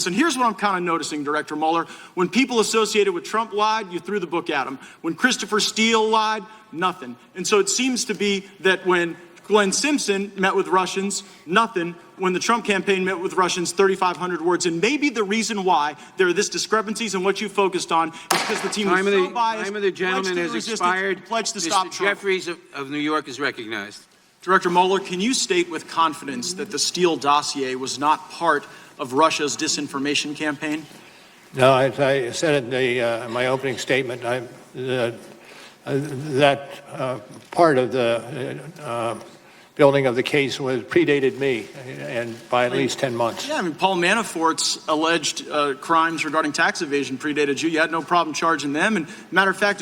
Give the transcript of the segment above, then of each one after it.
evidence. And here's what I'm kind of noticing, Director Mueller. When people associated with Trump lied, you threw the book at them. When Christopher Steele lied, nothing. And so it seems to be that when Glenn Simpson met with Russians, nothing. When the Trump campaign met with Russians, 3,500 words. And maybe the reason why there are this discrepancies in what you focused on is because the team was so biased. Time of the gentleman has expired. Pledged to stop Trump. Jeffries of New York is recognized. Director Mueller, can you state with confidence that the Steele Dossier was not part of Russia's disinformation campaign? No, as I said in my opening statement, that part of the building of the case predated me, and by at least 10 months. Yeah, I mean, Paul Manafort's alleged crimes regarding tax evasion predated you. You had no problem charging them. And matter of fact,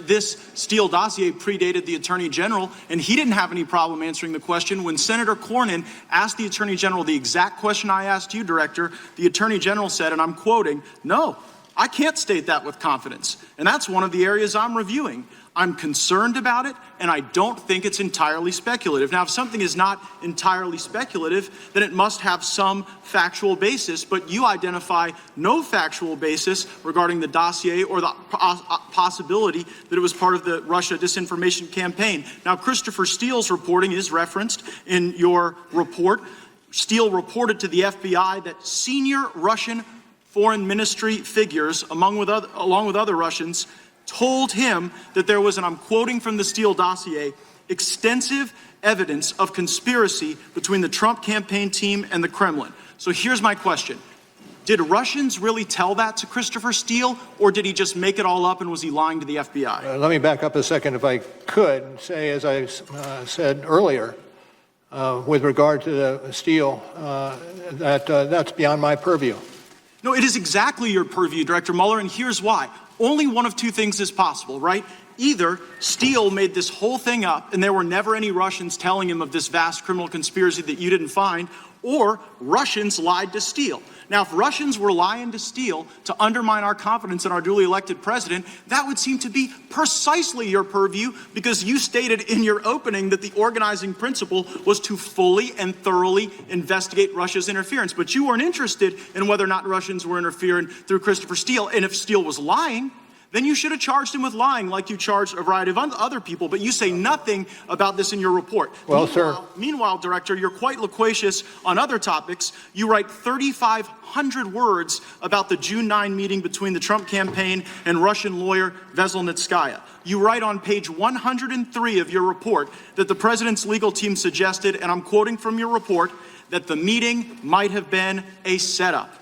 this Steele Dossier predated the Attorney General, and he didn't have any problem answering the question. When Senator Cornyn asked the Attorney General the exact question I asked you, Director, the Attorney General said, and I'm quoting, "No, I can't state that with confidence." And that's one of the areas I'm reviewing. I'm concerned about it, and I don't think it's entirely speculative. Now, if something is not entirely speculative, then it must have some factual basis, but you identify no factual basis regarding the dossier or the possibility that it was part of the Russia disinformation campaign. Now, Christopher Steele's reporting is referenced in your report. Steele reported to the FBI that senior Russian foreign ministry figures, along with other Russians, told him that there was, and I'm quoting from the Steele Dossier, extensive evidence of conspiracy between the Trump campaign team and the Kremlin. So here's my question. Did Russians really tell that to Christopher Steele, or did he just make it all up and was he lying to the FBI? Let me back up a second, if I could, and say, as I said earlier, with regard to the Steele, that's beyond my purview. No, it is exactly your purview, Director Mueller, and here's why. Only one of two things is possible, right? Either Steele made this whole thing up and there were never any Russians telling him of this vast criminal conspiracy that you didn't find, or Russians lied to Steele. Now, if Russians were lying to Steele to undermine our confidence in our duly elected president, that would seem to be precisely your purview, because you stated in your opening that the organizing principle was to fully and thoroughly investigate Russia's interference. But you weren't interested in whether or not Russians were interfering through Christopher Steele. And if Steele was lying, then you should have charged him with lying like you charged a variety of other people, but you say nothing about this in your report. Well, sir. Meanwhile, Director, you're quite loquacious on other topics. You write 3,500 words about the June 9 meeting between the Trump campaign and Russian lawyer Veselnitskaya. You write on page 103 of your report that the president's legal team suggested, and I'm quoting from your report, that the meeting might have been a setup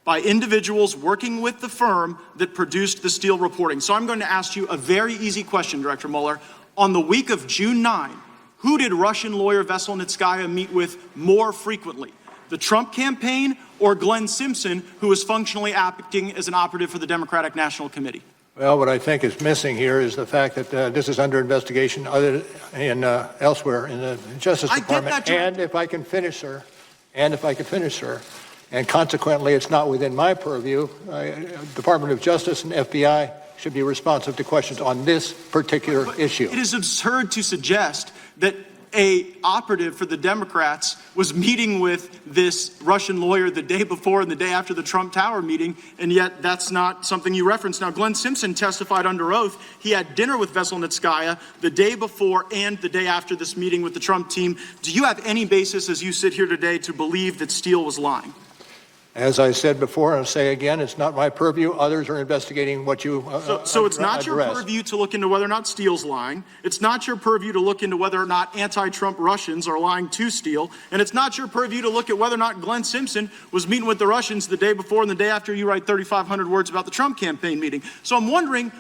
by individuals working with the firm that produced the Steele reporting. So I'm going to ask you a very easy question, Director Mueller. On the week of June 9, who did Russian lawyer Veselnitskaya meet with more frequently? The Trump campaign or Glenn Simpson, who was functionally acting as an operative for the Democratic National Committee? Well, what I think is missing here is the fact that this is under investigation elsewhere in the Justice Department. And if I can finish, sir, and consequently, it's not within my purview. Department of Justice and FBI should be responsive to questions on this particular issue. It is absurd to suggest that a operative for the Democrats was meeting with this Russian lawyer the day before and the day after the Trump Tower meeting, and yet that's not something you referenced. Now, Glenn Simpson testified under oath. He had dinner with Veselnitskaya the day before and the day after this meeting with the Trump team. Do you have any basis, as you sit here today, to believe that Steele was lying? As I said before, and I'll say again, it's not my purview. Others are investigating what you So it's not your purview to look into whether or not Steele's lying. It's not your purview to look into whether or not anti-Trump Russians are lying to Steele. And it's not your purview to look at whether or not Glenn Simpson was meeting with the Russians the day before and the day after you write 3,500 words about the Trump campaign meeting. So I'm wondering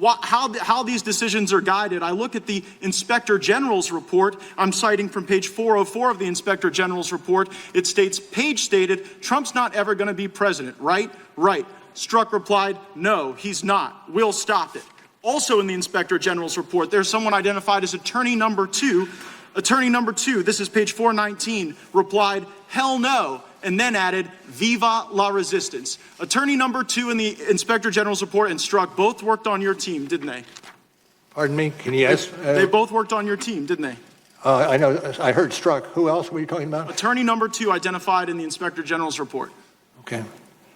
how these decisions are guided. I look at the Inspector General's report. I'm citing from page 404 of the Inspector General's report. It states, Page stated, Trump's not ever going to be president, right? Right. Strzok replied, no, he's not. We'll stop it. Also in the Inspector General's report, there's someone identified as attorney number 2. Attorney number 2, this is page 419, replied, hell no, and then added, viva la resistance. Attorney number 2 in the Inspector General's report and Strzok both worked on your team, didn't they? Pardon me? Can you ask? They both worked on your team, didn't they? I know. I heard Strzok. Who else were you talking about? Attorney number 2 identified in the Inspector General's report. Okay.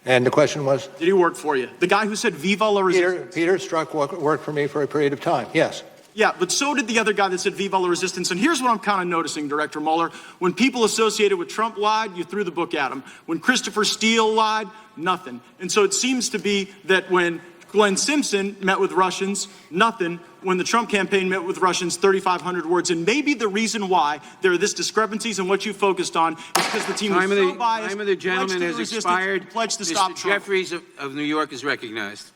And the question was? Did he work for you? The guy who said Viva la Resistance. Peter Strzok worked for me for a period of time, yes. Yeah, but so did the other guy that said Viva la Resistance. And here's what I'm kind of noticing, Director Mueller. When people associated with Trump lied, you threw the book at him. When Christopher Steele lied, nothing. And so it seems to be that when Glenn Simpson met with Russians, nothing. When the Trump campaign met with Russians, 3,500 words. And maybe the reason why there are this discrepancies in what you focused on is because the team was so biased. Time of the gentleman has expired. Pledged to stop Mr. Trump. Jeffries of New York is recognized.